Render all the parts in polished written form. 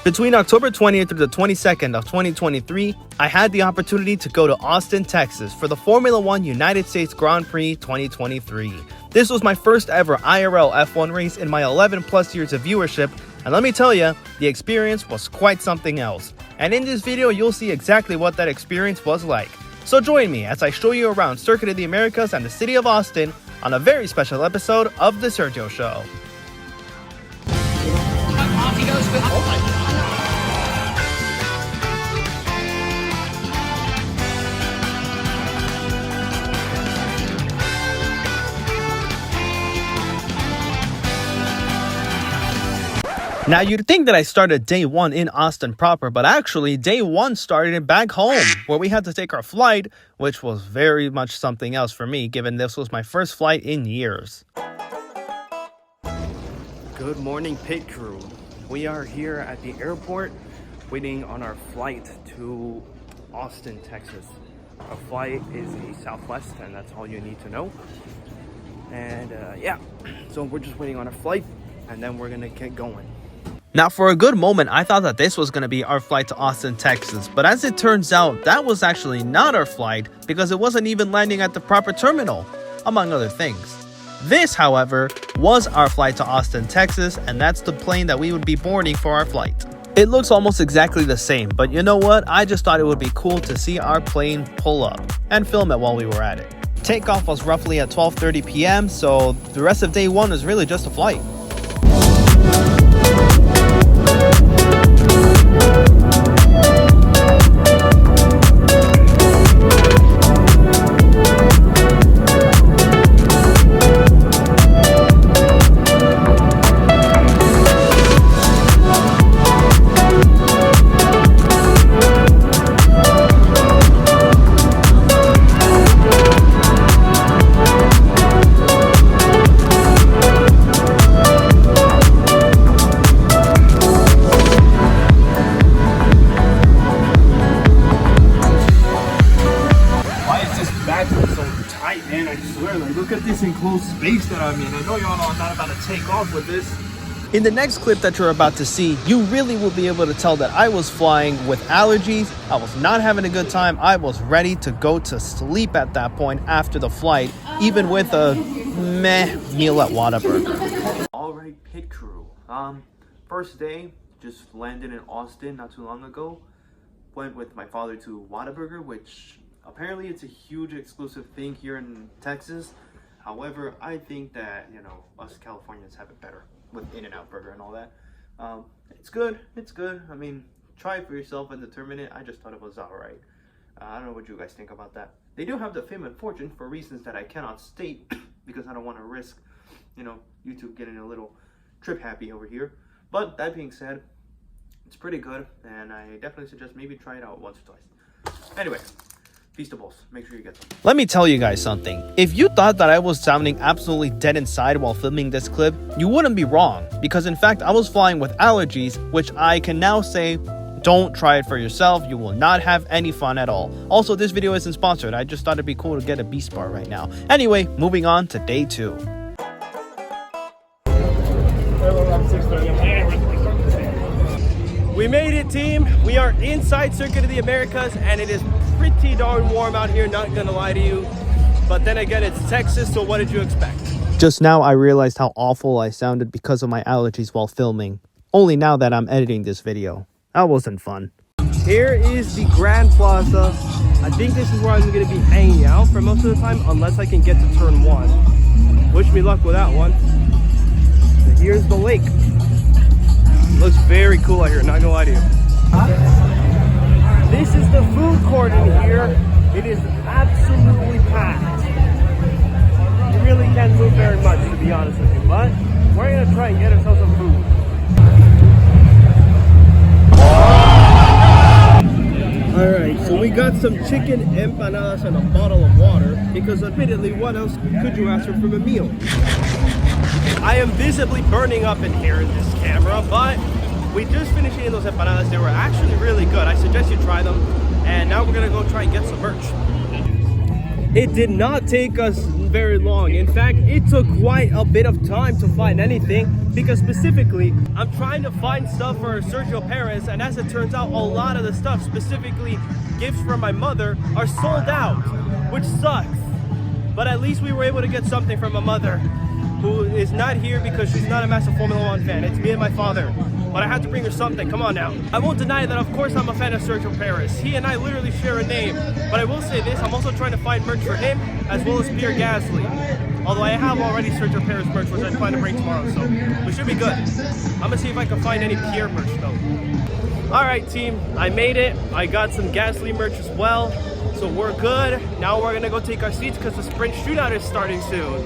Between October 20th through the 22nd of 2023, I had the opportunity to go to Austin, Texas for the Formula 1 United States Grand Prix 2023. This was my first ever IRL F1 race in my 11 plus years of viewership, and let me tell you, the experience was quite something else. And in this video, you'll see exactly what that experience was like. So join me as I show you around Circuit of the Americas and the city of Austin on a very special episode of The Sergio Show. Now, you'd think that I started day one in Austin proper, but actually day one started back home where we had to take our flight, which was very much something else for me, given this was my first flight in years. Good morning, pit crew. We are here at the airport waiting on our flight to Austin, Texas. Our flight is a Southwest, and that's all you need to know. And yeah, so we're just waiting on our flight, and then we're gonna get going. Now, for a good moment, I thought that this was going to be our flight to Austin, Texas. But as it turns out, that was actually not our flight because it wasn't even landing at the proper terminal, among other things. This, however, was our flight to Austin, Texas, and that's the plane that we would be boarding for our flight. It looks almost exactly the same, but you know what? I just thought it would be cool to see our plane pull up and film it while we were at it. Takeoff was roughly at 12:30 p.m., so the rest of day one was really just a flight. Man, I swear, like, look at this enclosed space that I'm in. I know y'all know I'm not about to take off with this. In the next clip that you're about to see, you really will be able to tell that I was flying with allergies. I was not having a good time. I was ready to go to sleep at that point after the flight, even with a meh meal at Whataburger. All right, pit crew. First day, just landed in Austin not too long ago. Went with my father to Whataburger, which apparently it's a huge exclusive thing here in Texas. However, I think that, you know, us Californians have it better with In-N-Out Burger and all that. It's good. It's good. I mean, try it for yourself and determine it. I just thought it was all right. I don't know what you guys think about that. They do have the fame and fortune for reasons that I cannot state because I don't want to risk, you know, YouTube getting a little trip happy over here. But that being said, it's pretty good, and I definitely suggest maybe try it out once or twice. Anyway. Feastables. Make sure you get them. Let me tell you guys something. If you thought that I was sounding absolutely dead inside while filming this clip, you wouldn't be wrong. Because in fact, I was flying with allergies, which I can now say, don't try it for yourself. You will not have any fun at all. Also, this video isn't sponsored. I just thought it'd be cool to get a Beast Bar right now. Anyway, moving on to day two. We made it, team. We are inside Circuit of the Americas, and it is pretty darn warm out here, not gonna lie to you. But then again, it's Texas, so what did you expect? Just now, I realized how awful I sounded because of my allergies while filming. Only now that I'm editing this video. That wasn't fun. Here is the Grand Plaza. I think this is where I'm gonna be hanging out for most of the time, unless I can get to turn one. Wish me luck with that one. But here's the lake. Looks very cool out here, not gonna lie to you. This is the food court in here. It is absolutely packed. You really can't move very much, to be honest with you, but we're gonna try and get ourselves some food. Alright, so we got some chicken empanadas and a bottle of water, because admittedly, what else could you ask for from a meal? I am visibly burning up in here in this camera, but we just finished eating those empanadas. They were actually really good. I suggest you try them. And now we're gonna go try and get some merch. It did not take us very long. In fact, it took quite a bit of time to find anything, because specifically, I'm trying to find stuff for Sergio Perez, and as it turns out, a lot of the stuff, specifically gifts from my mother, are sold out, which sucks. But at least we were able to get something from my mother, who is not here because she's not a massive Formula 1 fan. It's me and my father. But I had to bring her something, come on now. I won't deny that, of course, I'm a fan of Sergio Perez. He and I literally share a name. But I will say this, I'm also trying to find merch for him, as well as Pierre Gasly. Although I have already Sergio Perez merch, which I plan to bring tomorrow, so we should be good. I'm gonna see if I can find any Pierre merch though. All right, team, I made it. I got some Gasly merch as well, so we're good. Now we're gonna go take our seats because the sprint shootout is starting soon.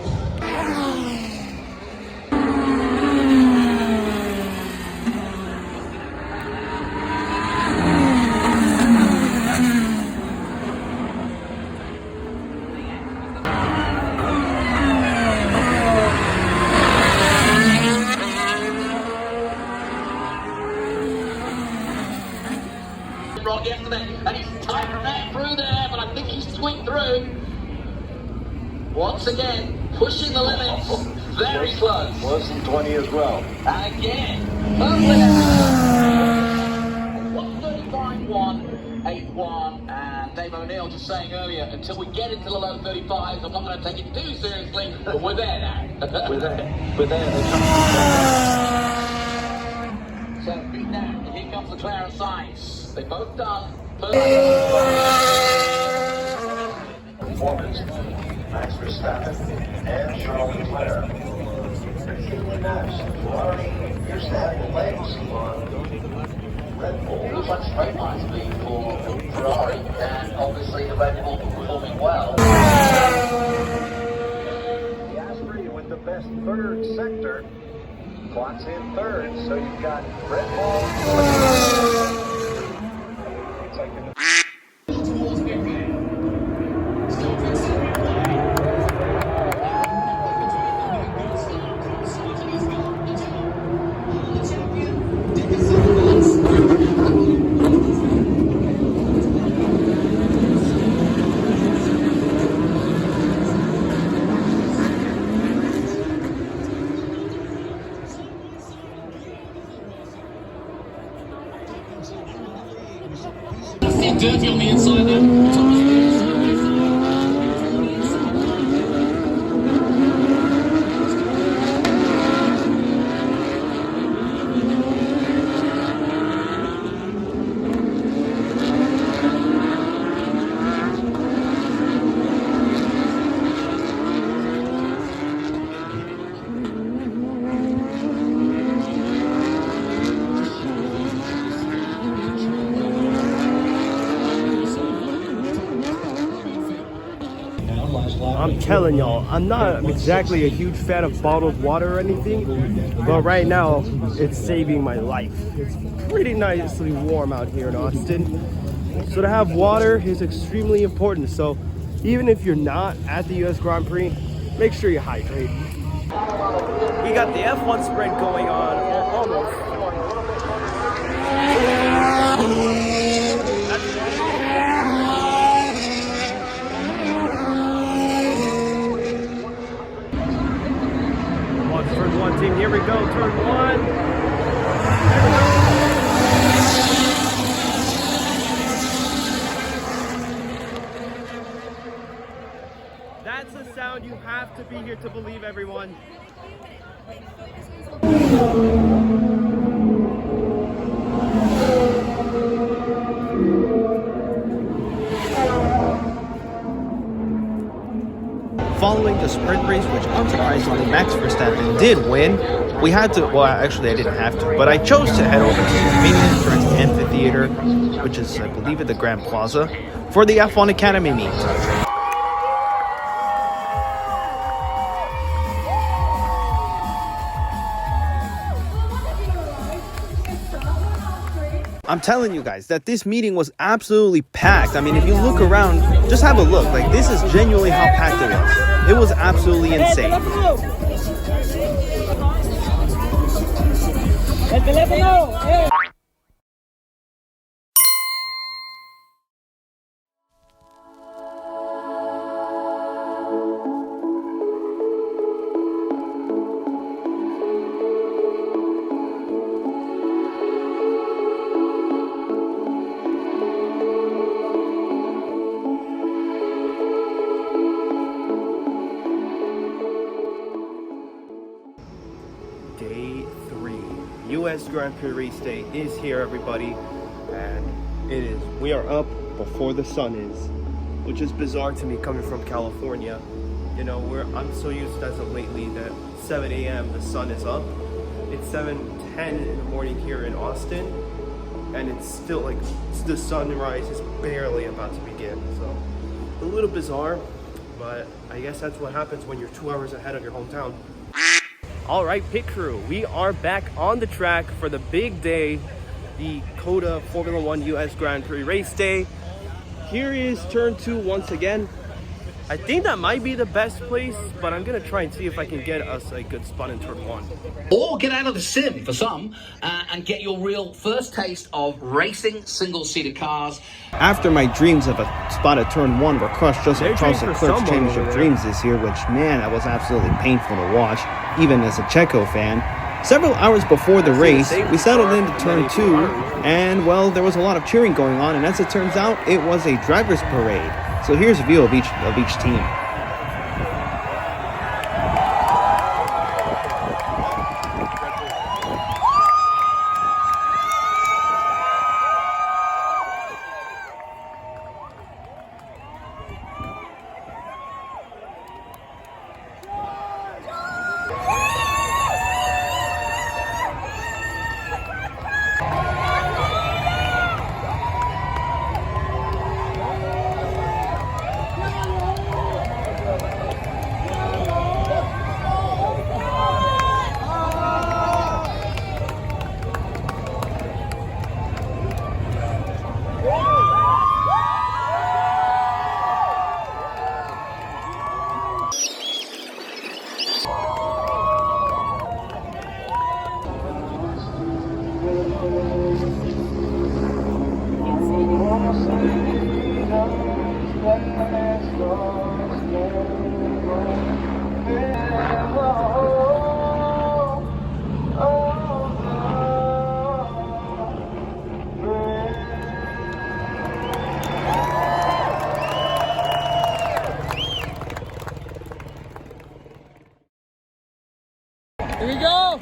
Yesterday, and he's tight right through there, but I think he's squeaked through. Once again, pushing the limits, very close. Worse than 20 as well. Again, 135.1, 8.1, and Dave O'Neill just saying earlier, until we get into the low 35s, I'm not going to take it too seriously, but we're there now. We're there. So, beat down, here comes the Clarence Sainz. They both done. Performance. Max Verstappen and Charles Leclerc. Ferrari used to have the legs on Red Bull. It looks like straight lines being for Ferrari, and obviously the Red Bull performing well. Piastri with the best third sector. Clocks in third, so you've got Red Bull. Dirty on the inside there. I'm telling y'all, I'm not exactly a huge fan of bottled water or anything, but right now it's saving my life. It's pretty nicely warm out here in Austin, so to have water is extremely important. So even if you're not at the US Grand Prix, make sure you hydrate. We got the F1 sprint going on, or almost. Turn one, team, here we go, turn one. That's a sound you have to be here to believe, everyone. Following the sprint race, which unsurprisingly Max Verstappen did win, we had to, well actually I didn't have to, but I chose to head over to the convenience store amphitheater, which is I believe at the Grand Plaza, for the F1 Academy meet. I'm telling you guys that this meeting was absolutely packed. I mean, if you look around, just have a look. Like, this is genuinely how packed it was. It was absolutely insane. US Grand Prix race day is here, everybody, and it is. We are up before the sun is, which is bizarre to me coming from California. You know, I'm so used as of lately that 7 a.m. the sun is up. It's 7:10 in the morning here in Austin, and it's still like the sunrise is barely about to begin. So a little bizarre, but I guess that's what happens when you're 2 hours ahead of your hometown. All right, pit crew, we are back on the track for the big day, the COTA Formula 1 US Grand Prix race day. Here is turn 2 once again. I think that might be the best place, but I'm gonna try and see if I can get us a good spot in turn 1. Or get out of the sim for some and get your real first taste of racing single-seater cars. After my dreams of a spot at turn 1 were crushed just across the Clerk's Championship dreams this year, which, man, that was absolutely painful to watch, even as a Checo fan. Several hours before the race, we settled into turn 2, and, well, there was a lot of cheering going on, and as it turns out, it was a driver's parade. So here's a view of each team. Here we go!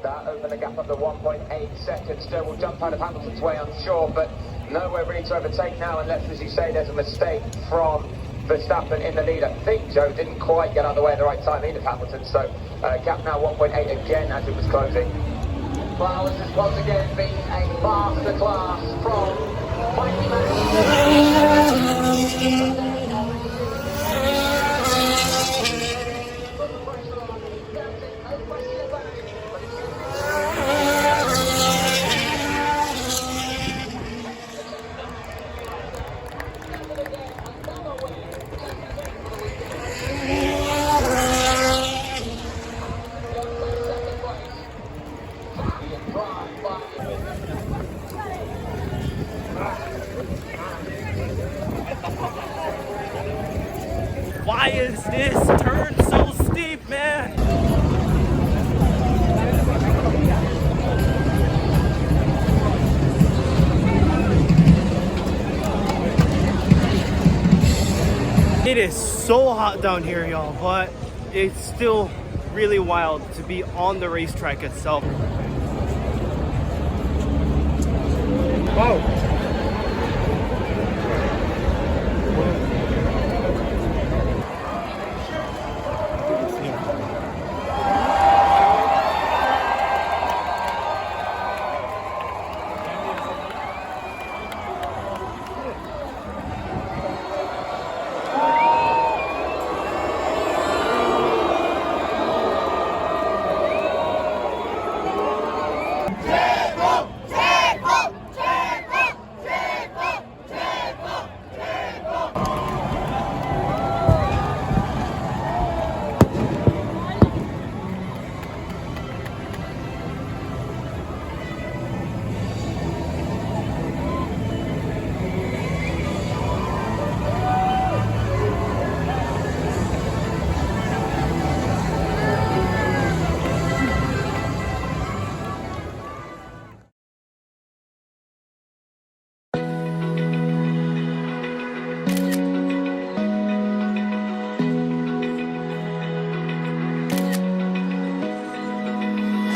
That opened the gap up to 1.8 seconds. Still will jump out of Hamilton's way, I'm sure, but nowhere really to overtake now, unless, as you say, there's a mistake from Verstappen in the lead. I think Joe didn't quite get out of the way at the right time either, Hamilton, so gap now 1.8 again as it was closing. Flowers has once again been a masterclass from Mikey Why is this turn so steep, man? It is so hot down here, y'all, but it's still really wild to be on the racetrack itself. Wow.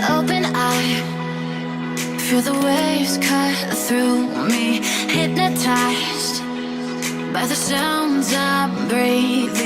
Open eye, feel the waves cut through me, hypnotized by the sounds I'm breathing